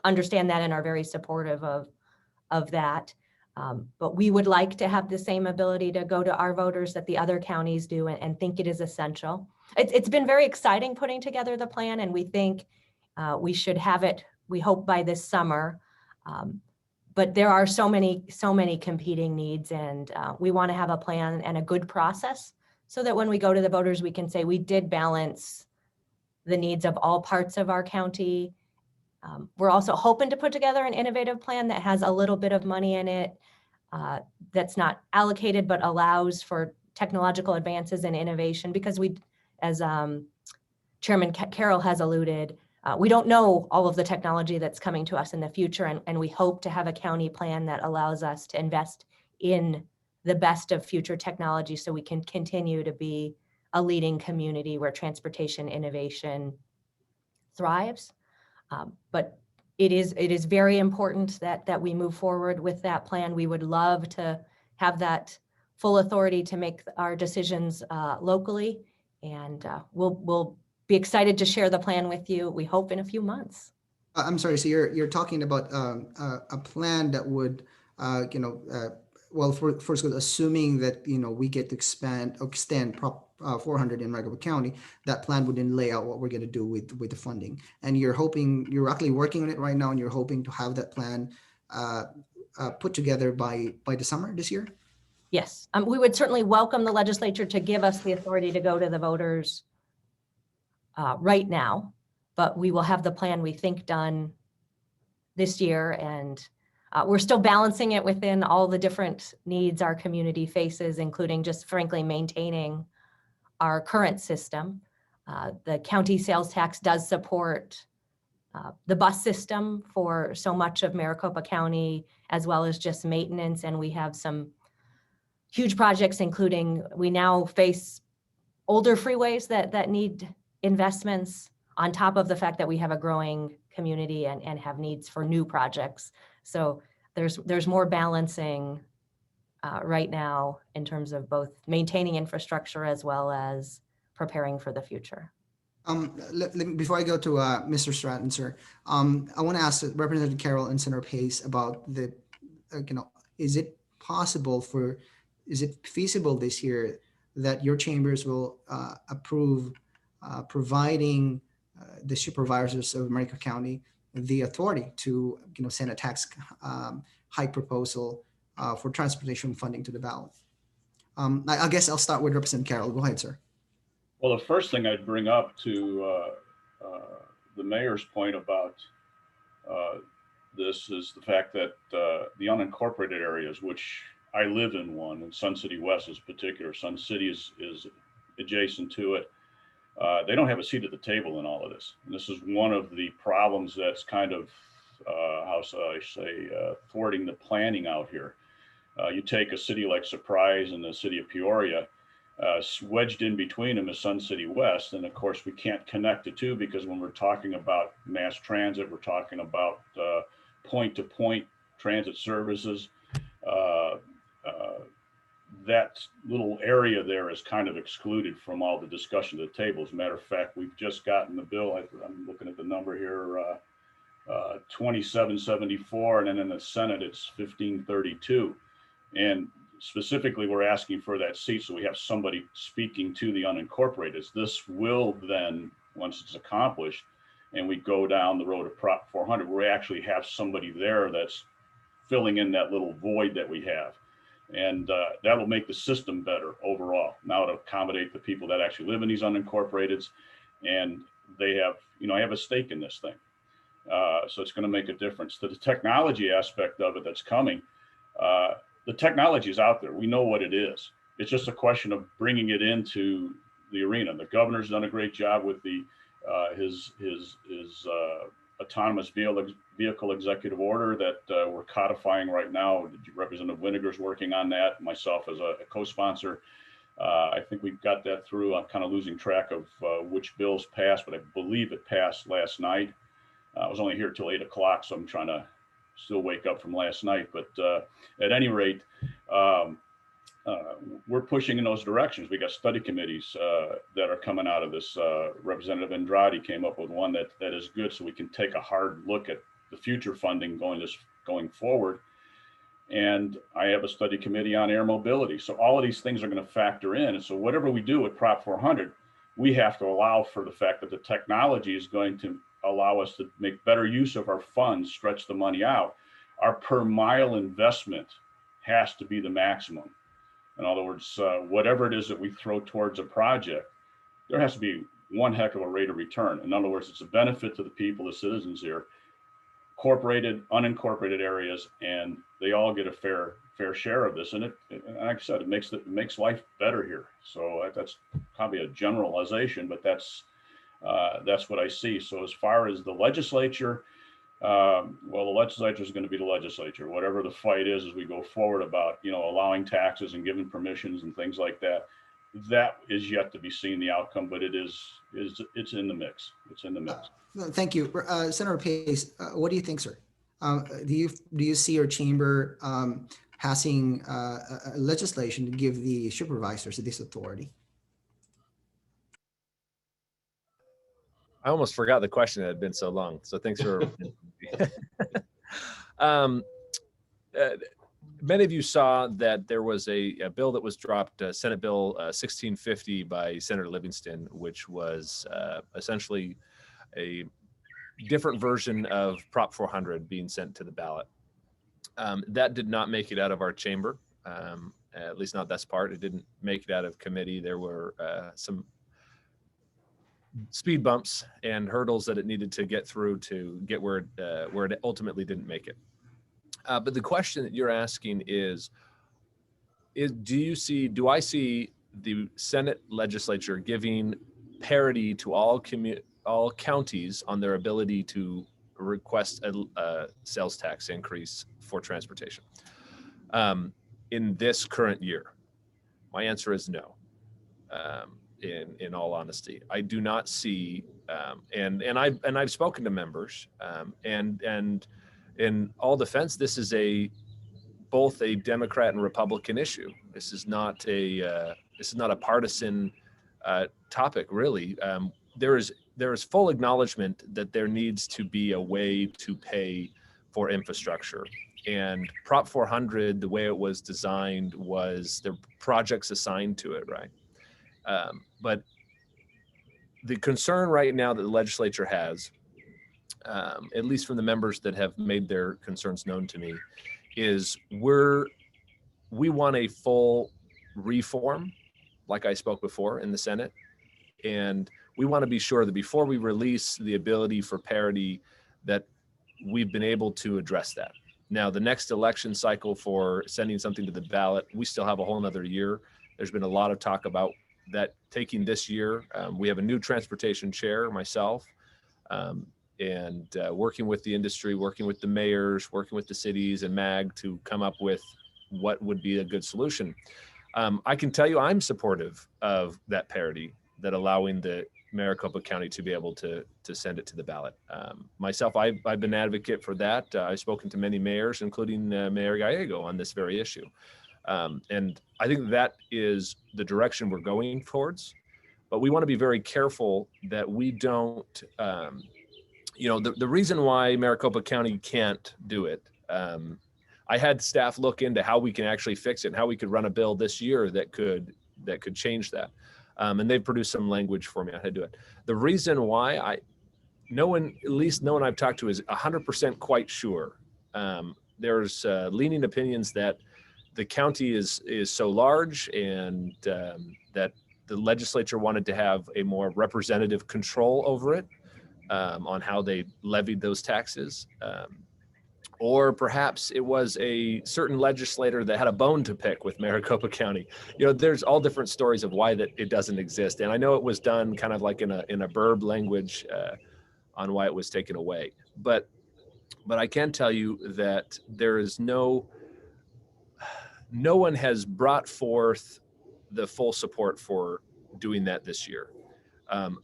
understand that and are very supportive of that. But we would like to have the same ability to go to our voters that the other counties do and think it is essential. It's been very exciting putting together the plan, and we think we should have it, we hope, by this summer. But there are so many competing needs, and we want to have a plan and a good process so that when we go to the voters, we can say we did balance the needs of all parts of our county. We're also hoping to put together an innovative plan that has a little bit of money in it that's not allocated but allows for technological advances and innovation, because we, as Chairman Carroll has alluded, we don't know all of the technology that's coming to us in the future, and we hope to have a county plan that allows us to invest in the best of future technology so we can continue to be a leading community where transportation innovation thrives. But it is very important that we move forward with that plan. We would love to have that full authority to make our decisions locally, and we'll be excited to share the plan with you, we hope, in a few months. I'm sorry, so you're talking about a plan that would, well, first, assuming that, we get to extend Prop 400 in Maricopa County, that plan would then lay out what we're going to do with the funding. And you're actually working on it right now, and you're hoping to have that plan put together by the summer this year? Yes, we would certainly welcome the legislature to give us the authority to go to the voters right now, but we will have the plan, we think, done this year, and we're still balancing it within all the different needs our community faces, including just frankly maintaining our current system. The county sales tax does support the bus system for so much of Maricopa County, as well as just maintenance, and we have some huge projects, including we now face older freeways that need investments, on top of the fact that we have a growing community and have needs for new projects. So there's more balancing right now in terms of both maintaining infrastructure as well as preparing for the future. Before I go to Mr. Stratton, sir, I want to ask Representative Carroll and Senator Pace about the, is it feasible this year that your chambers will approve providing the supervisors of Maricopa County the authority to send a tax hike proposal for transportation funding to the ballot? I guess I'll start with Representative Carroll. Go ahead, sir. Well, the first thing I'd bring up to the mayor's point about this is the fact that the unincorporated areas, which I live in one, and Sun City West is particular, Sun City is adjacent to it. They don't have a seat at the table in all of this. And this is one of the problems that's kind of, thwarting the planning out here. You take a city like Surprise and the city of Peoria, wedged in between them is Sun City West. And of course, we can't connect the two, because when we're talking about mass transit, we're talking about point-to-point transit services. That little area there is kind of excluded from all the discussion at the table. As a matter of fact, we've just gotten the bill, I'm looking at the number here, 2774, and then in the Senate, it's 1532. And specifically, we're asking for that seat so we have somebody speaking to the unincorporated. This will then, once it's accomplished, and we go down the road of Prop 400, we actually have somebody there that's filling in that little void that we have. And that will make the system better overall. Now to accommodate the people that actually live in these unincorporateds, and they have, I have a stake in this thing. So it's going to make a difference. To the technology aspect of it that's coming, the technology is out there. We know what it is. It's just a question of bringing it into the arena. The governor's done a great job with the his autonomous vehicle executive order that we're codifying right now. Representative Winiger's working on that, myself as a co-sponsor. I think we've got that through. I'm kind of losing track of which bills passed, but I believe it passed last night. I was only here till 8 o'clock, so I'm trying to still wake up from last night. But at any rate, we're pushing in those directions. We got study committees that are coming out of this. Representative Andrade came up with one that is good, so we can take a hard look at the future funding going forward. And I have a study committee on air mobility. So all of these things are going to factor in. And so whatever we do with Prop 400, we have to allow for the fact that the technology is going to allow us to make better use of our funds, stretch the money out. Our per mile investment has to be the maximum. In other words, whatever it is that we throw towards a project, there has to be one heck of a rate of return. In other words, it's a benefit to the people, the citizens here, incorporated, unincorporated areas, and they all get a fair share of this. And like I said, it makes life better here. So that's probably a generalization, but that's what I see. So as far as the legislature, well, the legislature is going to be the legislature. Whatever the fight is as we go forward about, allowing taxes and giving permissions and things like that, that is yet to be seen, the outcome, but it's in the mix. It's in the mix. Thank you. Senator Pace, what do you think, sir? Do you see your chamber passing legislation to give the supervisors this authority? I almost forgot the question. It had been so long. So thanks for. Many of you saw that there was a bill that was dropped, Senate Bill 1650 by Senator Livingston, which was essentially a different version of Prop 400 being sent to the ballot. That did not make it out of our chamber, at least not this part. It didn't make it out of committee. There were some speed bumps and hurdles that it needed to get through to get where it ultimately didn't make it. But the question that you're asking is do I see the Senate legislature giving parity to all counties on their ability to request a sales tax increase for transportation in this current year? My answer is no. In all honesty, I do not see, and I've spoken to members, and in all defense, this is both a Democrat and Republican issue. This is not a partisan topic, really. There is full acknowledgement that there needs to be a way to pay for infrastructure. And Prop 400, the way it was designed, was there projects assigned to it, right? But the concern right now that the legislature has, at least from the members that have made their concerns known to me, is we want a full reform, like I spoke before, in the Senate. And we want to be sure that before we release the ability for parity, that we've been able to address that. Now, the next election cycle for sending something to the ballot, we still have a whole nother year. There's been a lot of talk about that taking this year. We have a new transportation chair, myself, and working with the industry, working with the mayors, working with the cities and MAG to come up with what would be a good solution. I can tell you I'm supportive of that parity, that allowing the Maricopa County to be able to send it to the ballot. Myself, I've been an advocate for that. I've spoken to many mayors, including Mayor Gallego, on this very issue. And I think that is the direction we're going towards, but we want to be very careful that we don't, the reason why Maricopa County can't do it, I had staff look into how we can actually fix it and how we could run a bill this year that could change that. And they've produced some language for me on how to do it. The reason why no one I've talked to is 100% quite sure. There's leaning opinions that the county is so large and that the legislature wanted to have a more representative control over it on how they levied those taxes. Or perhaps it was a certain legislator that had a bone to pick with Maricopa County. There's all different stories of why that it doesn't exist. And I know it was done kind of like in a burb language on why it was taken away. But I can tell you that there is no one has brought forth the full support for doing that this year.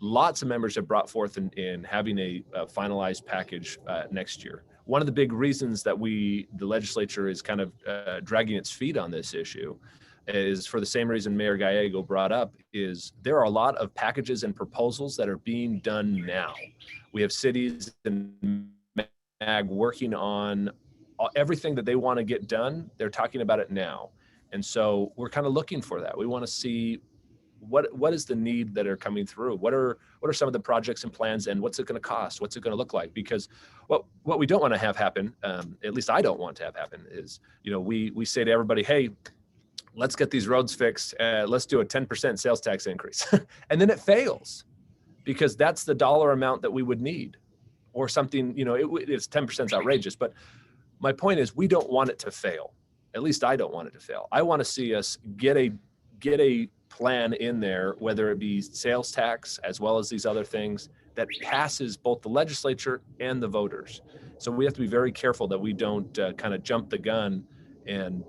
Lots of members have brought forth in having a finalized package next year. One of the big reasons that the legislature is kind of dragging its feet on this issue is for the same reason Mayor Gallego brought up, is there are a lot of packages and proposals that are being done now. We have cities and MAG working on everything that they want to get done. They're talking about it now. And so we're kind of looking for that. We want to see what is the need that are coming through? What are some of the projects and plans, and what's it going to cost? What's it going to look like? Because what we don't want to have happen, at least I don't want to have happen, is, you know, we say to everybody, hey, let's get these roads fixed. Let's do a 10% sales tax increase. And then it fails because that's the dollar amount that we would need, or something, you know, it's 10% is outrageous. But my point is, we don't want it to fail. At least I don't want it to fail. I want to see us get a plan in there, whether it be sales tax as well as these other things, that passes both the legislature and the voters. So we have to be very careful that we don't kind of jump the gun and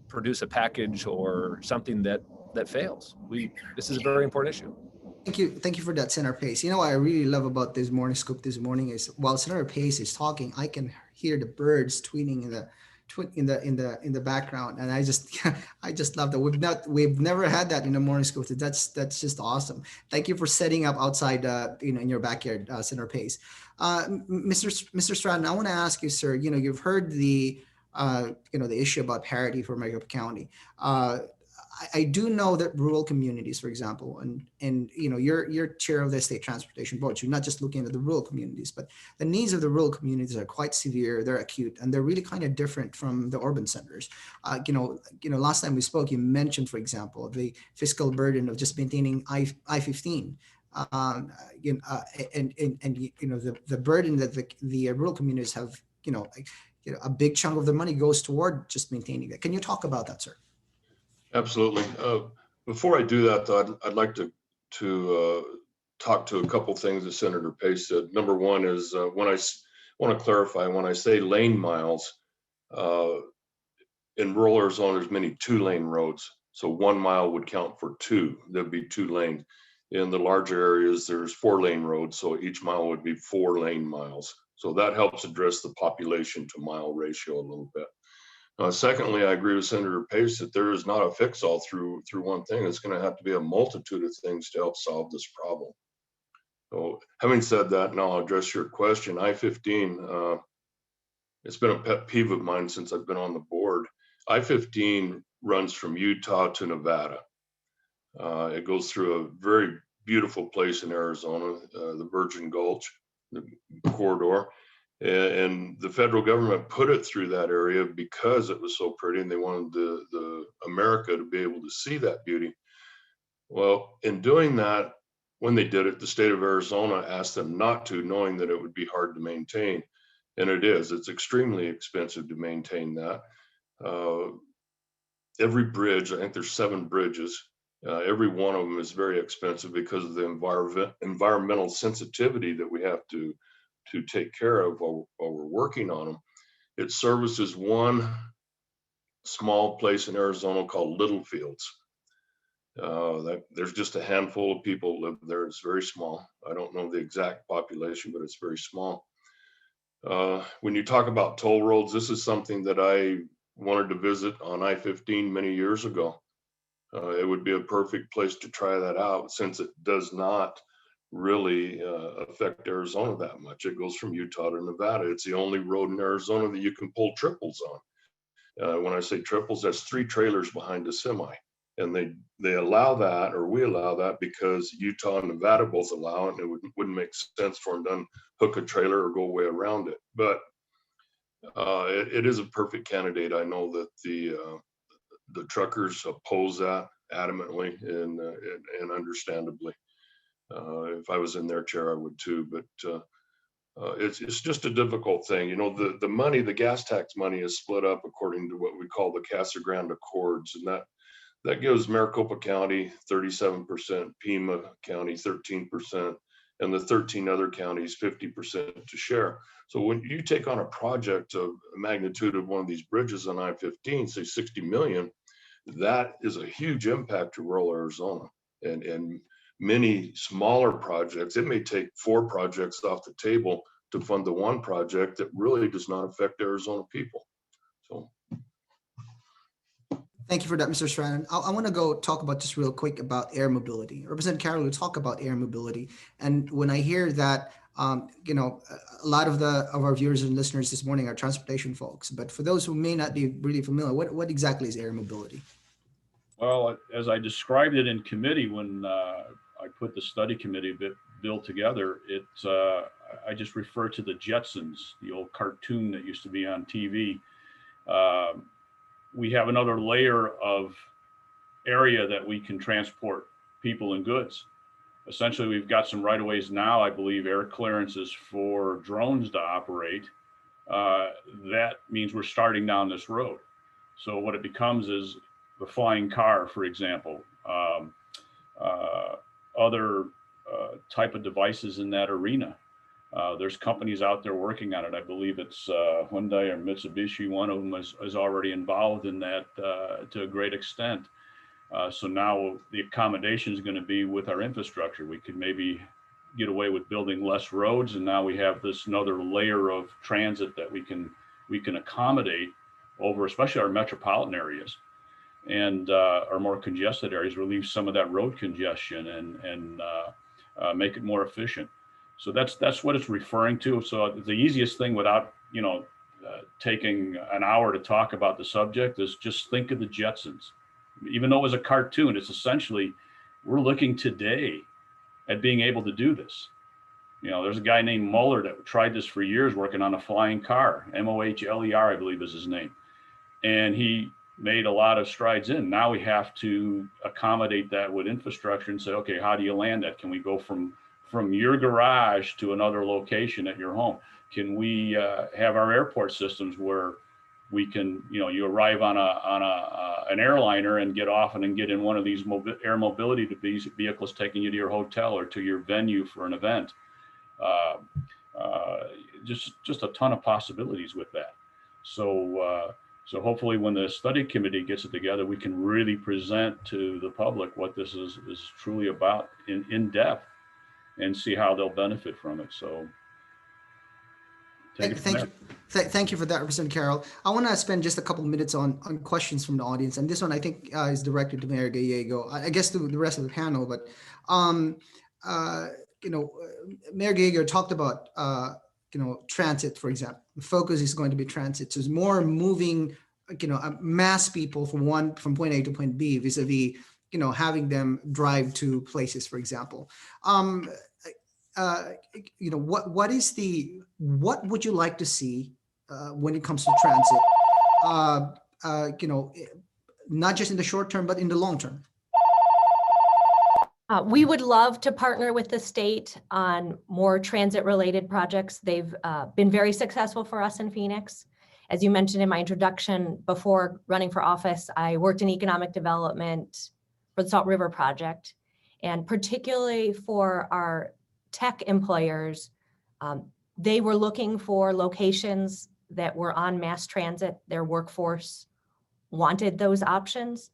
produce a package or something that fails. This is a very important issue. Thank you for that, Senator Pace. You know what I really love about this morning scoop this morning is, while Senator Pace is talking, I can hear the birds tweeting in the background, and I just love that. We've never had that in the morning scoop. That's just awesome. Thank you for setting up outside in your backyard, Senator Pace. Mr. Stratton, I want to ask you, sir. You know, you've heard the the issue about parity for Maricopa County. I do know that rural communities, for example, and you know, you're chair of the State Transportation Board. So you're not just looking at the rural communities, but the needs of the rural communities are quite severe. They're acute, and they're really kind of different from the urban centers. Last time we spoke, you mentioned, for example, the fiscal burden of just maintaining I-15. The burden that the rural communities have. A big chunk of the money goes toward just maintaining that. Can you talk about that, sir? Absolutely. Before I do that, though, I'd like to talk to a couple things that Senator Pace said. Number one is when I want to clarify, when I say lane miles, in rural Arizona, there's many 2-lane roads. So 1 mile would count for 2. There'd be 2 lanes. In the larger areas, there's 4-lane roads. So each mile would be 4 lane miles. So that helps address the population to mile ratio a little bit. Secondly, I agree with Senator Pace that there is not a fix-all through one thing. It's going to have to be a multitude of things to help solve this problem. So having said that, now I'll address your question. I-15, it's been a pet peeve of mine since I've been on the board. I-15 runs from Utah to Nevada. It goes through a very beautiful place in Arizona, the Virgin Gulch, the corridor. And the federal government put it through that area because it was so pretty, and they wanted the America to be able to see that beauty. Well, in doing that, when they did it, the state of Arizona asked them not to, knowing that it would be hard to maintain. And it is. It's extremely expensive to maintain that. Every bridge, I think there's 7 bridges, every one of them is very expensive because of the environmental sensitivity that we have to take care of while we're working on them. It services one small place in Arizona called Littlefields. There's just a handful of people live there. It's very small. I don't know the exact population, but it's very small. When you talk about toll roads, this is something that I wanted to visit on I-15 many years ago. It would be a perfect place to try that out, since it does not really affect Arizona that much. It goes from Utah to Nevada. It's the only road in Arizona that you can pull triples on. When I say triples, that's 3 trailers behind a semi. And they allow that, or we allow that, because Utah and Nevada both allow it, and it wouldn't make sense for them to hook a trailer or go way around it. But it is a perfect candidate. I know that the truckers oppose that adamantly and understandably. If I was in their chair, I would too. But it's just a difficult thing. You know, the money, the gas tax money, is split up according to what we call the Casa Grande Accords, and that gives Maricopa County 37%, Pima County 13%, and the 13 other counties 50% to share. So when you take on a project of magnitude of one of these bridges on I-15, say 60 million, that is a huge impact to rural Arizona. And many smaller projects, it may take 4 projects off the table to fund the one project that really does not affect Arizona people. So. Thank you for that, Mr. Stratton. I want to go talk about just real quick about air mobility. Representative Carroll will talk about air mobility. And when I hear that, you know, a lot of our viewers and listeners this morning are transportation folks. But for those who may not be really familiar, what exactly is air mobility? Well, as I described it in committee when I put the study committee bill together, I just refer to the Jetsons, the old cartoon that used to be on TV. We have another layer of area that we can transport people and goods. Essentially, we've got some right-of-ways now, I believe, air clearances for drones to operate. That means we're starting down this road. So what it becomes is the flying car, for example, other type of devices in that arena. There's companies out there working on it. I believe it's Hyundai or Mitsubishi. One of them is already involved in that to a great extent. So now the accommodation is going to be with our infrastructure. We could maybe get away with building less roads, and now we have this another layer of transit that we can accommodate over, especially our metropolitan areas and our more congested areas, relieve some of that road congestion and make it more efficient. So that's what it's referring to. So the easiest thing, without taking an hour to talk about the subject, is just think of the Jetsons. Even though it was a cartoon, it's essentially, we're looking today at being able to do this. You know, there's a guy named Mueller that tried this for years, working on a flying car. Moheler, I believe is his name. And he made a lot of strides in. Now we have to accommodate that with infrastructure and say, okay, how do you land that? Can we go from your garage to another location at your home? Can we have our airport systems where we can, you arrive on an airliner and get off and then get in one of these air mobility vehicles taking you to your hotel or to your venue for an event. Just a ton of possibilities with that. So hopefully when the study committee gets it together, we can really present to the public what this is truly about in depth and see how they'll benefit from it. So thank you for that, Representative Carroll. I want to spend just a couple of minutes on questions from the audience, and this one I think is directed to Mayor Gallego. I guess to the rest of the panel, but Mayor Gallego talked about transit, for example. The focus is going to be transit, so it's more moving mass people from point A to point B vis-a-vis having them drive to places, for example. What would you like to see when it comes to transit? Not just in the short term, but in the long term. We would love to partner with the state on more transit-related projects. They've been very successful for us in Phoenix. As you mentioned in my introduction, before running for office, I worked in economic development for the Salt River Project, and particularly for our tech employers, they were looking for locations that were on mass transit. Their workforce wanted those options.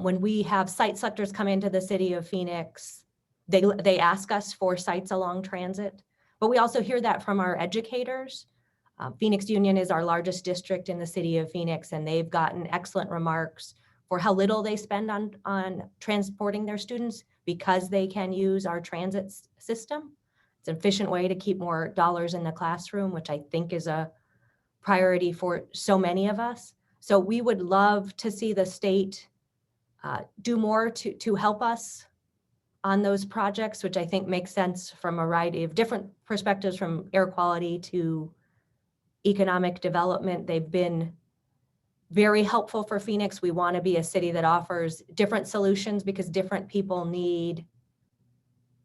When we have site selectors come into the city of Phoenix, they ask us for sites along transit, but we also hear that from our educators. Phoenix Union is our largest district in the city of Phoenix, and they've gotten excellent remarks for how little they spend on transporting their students because they can use our transit system. It's an efficient way to keep more dollars in the classroom, which I think is a priority for so many of us. So we would love to see the state do more to help us on those projects, which I think makes sense from a variety of different perspectives, from air quality to economic development. They've been very helpful for Phoenix. We want to be a city that offers different solutions because different people need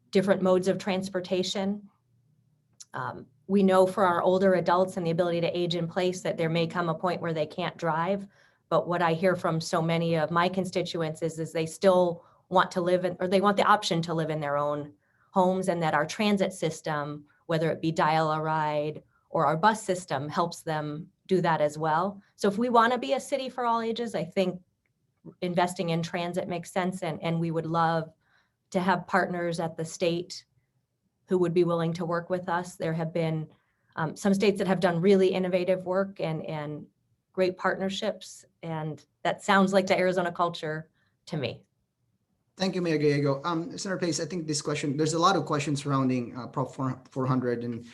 different modes of transportation. We know for our older adults and the ability to age in place that there may come a point where they can't drive. But what I hear from so many of my constituents is they still want to live in, or they want the option to live in their own homes, and that our transit system, whether it be dial-a-ride or our bus system, helps them do that as well. So if we want to be a city for all ages, I think investing in transit makes sense, and we would love to have partners at the state who would be willing to work with us. There have been some states that have done really innovative work and great partnerships, and that sounds like the Arizona culture to me. Thank you, Mayor Gallego. Senator Pace, I think this question, there's a lot of questions surrounding Prop 400 and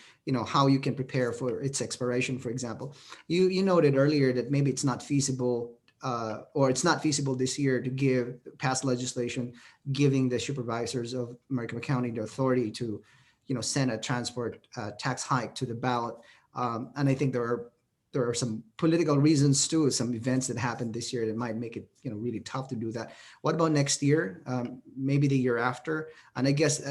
how you can prepare for its expiration, for example. You noted earlier that maybe it's not feasible or it's not feasible this year to pass legislation giving the supervisors of Maricopa County the authority to send a transport tax hike to the ballot. And I think there are some political reasons too, some events that happened this year that might make it really tough to do that. What about next year? Maybe the year after? And I guess,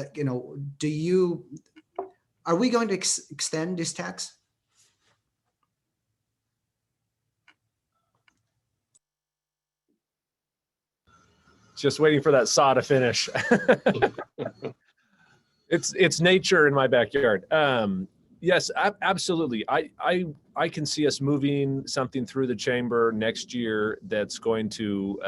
are we going to extend this tax? Just waiting for that saw to finish. It's nature in my backyard. Yes, absolutely. I can see us moving something through the chamber next year that's going to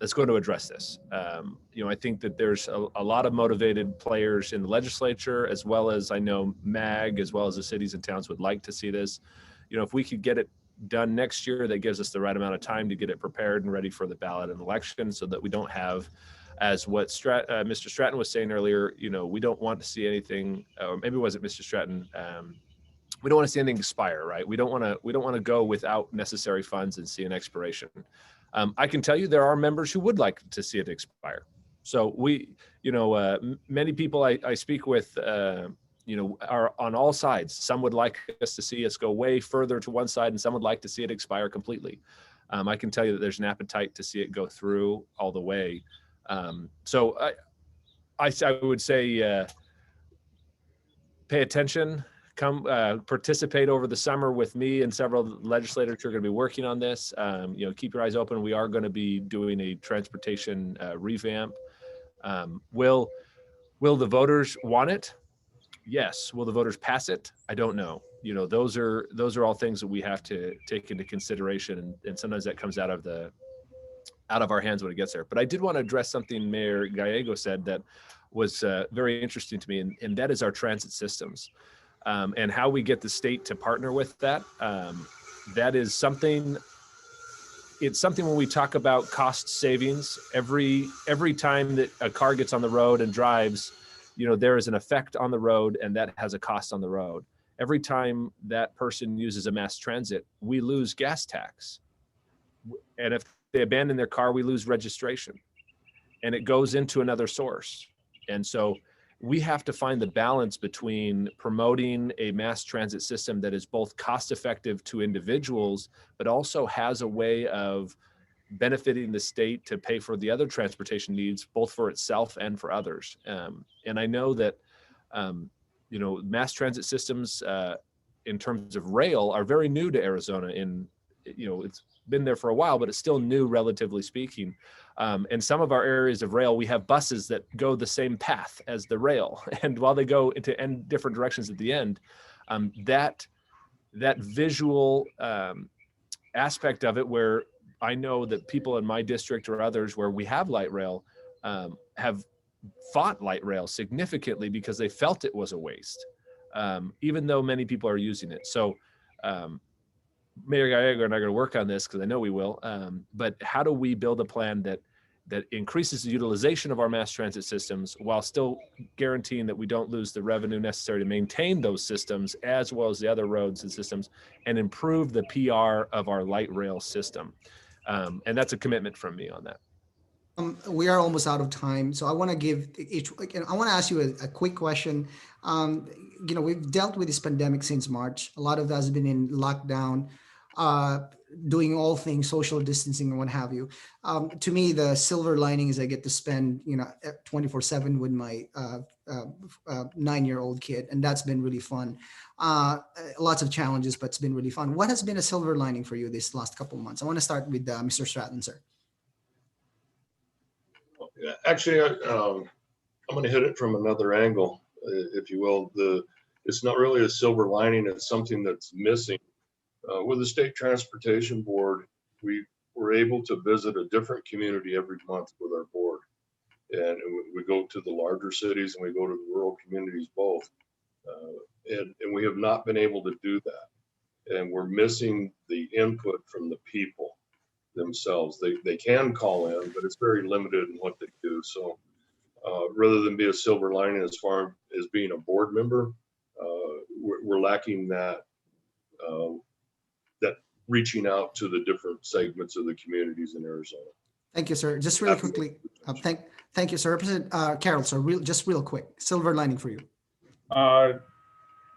address this. I think that there's a lot of motivated players in the legislature, as well as I know MAG, as well as the cities and towns would like to see this. If we could get it done next year, that gives us the right amount of time to get it prepared and ready for the ballot and election, so that we don't have, as what Mr. Stratton was saying earlier, we don't want to see anything, or maybe it wasn't Mr. Stratton. We don't want to see anything expire, right? We don't want to go without necessary funds and see an expiration. I can tell you there are members who would like to see it expire. So many people I speak with, are on all sides. Some would like us to see us go way further to one side, and some would like to see it expire completely. I can tell you that there's an appetite to see it go through all the way. So I would say pay attention, come participate over the summer with me and several legislators who are going to be working on this. Keep your eyes open. We are going to be doing a transportation revamp. Will the voters want it? Yes. Will the voters pass it? I don't know. Those are all things that we have to take into consideration, and sometimes that comes out of our hands when it gets there. But I did want to address something Mayor Gallego said that was very interesting to me, and that is our transit systems, and how we get the state to partner with that. That is something. It's something when we talk about cost savings, every time that a car gets on the road and drives, there is an effect on the road, and that has a cost on the road. Every time that person uses a mass transit, we lose gas tax. And if they abandon their car, we lose registration, and it goes into another source. And so we have to find the balance between promoting a mass transit system that is both cost effective to individuals, but also has a way of benefiting the state to pay for the other transportation needs, both for itself and for others. And I know that, mass transit systems in terms of rail are very new to Arizona. It's been there for a while, but it's still new, relatively speaking. And some of our areas of rail, we have buses that go the same path as the rail. And while they go into different directions at the end, that visual aspect of it, where I know that people in my district or others where we have light rail have fought light rail significantly because they felt it was a waste, even though many people are using it. So Mayor Gallego and I are going to work on this, because I know we will. But how do we build a plan that increases the utilization of our mass transit systems while still guaranteeing that we don't lose the revenue necessary to maintain those systems, as well as the other roads and systems, and improve the PR of our light rail system? And that's a commitment from me on that. We are almost out of time, so I want to ask you a quick question. We've dealt with this pandemic since March. A lot of that has been in lockdown, doing all things social distancing and what have you. To me, the silver lining is I get to spend 24/7 with my 9-year-old kid, and that's been really fun. Lots of challenges, but it's been really fun. What has been a silver lining for you this last couple of months? I want to start with Mr. Stratton, sir. Actually, I'm going to hit it from another angle, if you will. It's not really a silver lining. It's something that's missing. With the State Transportation Board, we were able to visit a different community every month with our board. And we go to the larger cities and we go to the rural communities both. And we have not been able to do that. And we're missing the input from the people themselves. They can call in, but it's very limited in what they do. So rather than be a silver lining as far as being a board member, we're lacking that reaching out to the different segments of the communities in Arizona. Thank you, sir. Just really quickly, thank you, sir. Representative Carroll, sir, just real quick, silver lining for you.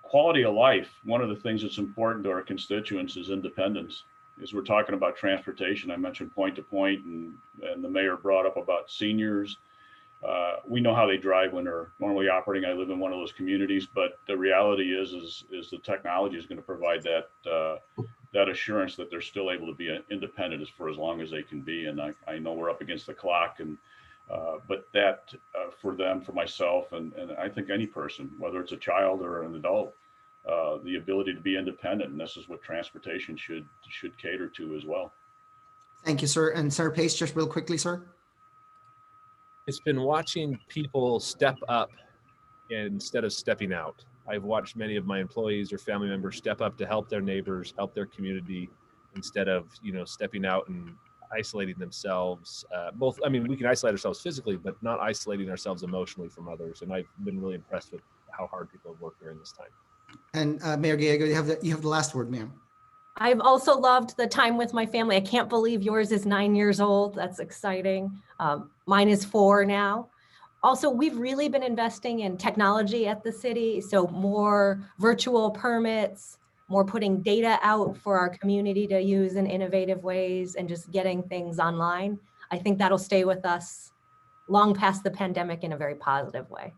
Quality of life. One of the things that's important to our constituents is independence. As we're talking about transportation, I mentioned point to point, and the mayor brought up about seniors. We know how they drive when they're normally operating. I live in one of those communities, but the reality is the technology is going to provide that assurance that they're still able to be independent for as long as they can be. And I know we're up against the clock, but that for them, for myself, and I think any person, whether it's a child or an adult, the ability to be independent, and this is what transportation should cater to as well. Thank you, sir. And Sir Pace, just real quickly, sir. It's been watching people step up instead of stepping out. I've watched many of my employees or family members step up to help their neighbors, help their community, instead of, stepping out and isolating themselves. I mean, we can isolate ourselves physically, but not isolating ourselves emotionally from others. And I've been really impressed with how hard people have worked during this time. And Mayor Gallego, you have the last word, ma'am. I've also loved the time with my family. I can't believe yours is 9 years old. That's exciting. Mine is 4 now. Also, we've really been investing in technology at the city. So more virtual permits, more putting data out for our community to use in innovative ways, and just getting things online. I think that'll stay with us long past the pandemic in a very positive way.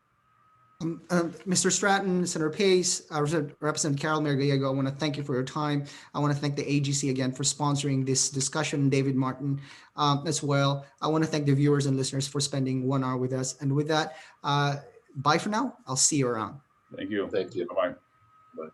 Mr. Stratton, Senator Pace, Representative Carroll, Mayor Gallego, I want to thank you for your time. I want to thank the AGC again for sponsoring this discussion, David Martin as well. I want to thank the viewers and listeners for spending 1 hour with us. And with that, bye for now. I'll see you around. Thank you. Thank you. Bye-bye. Bye.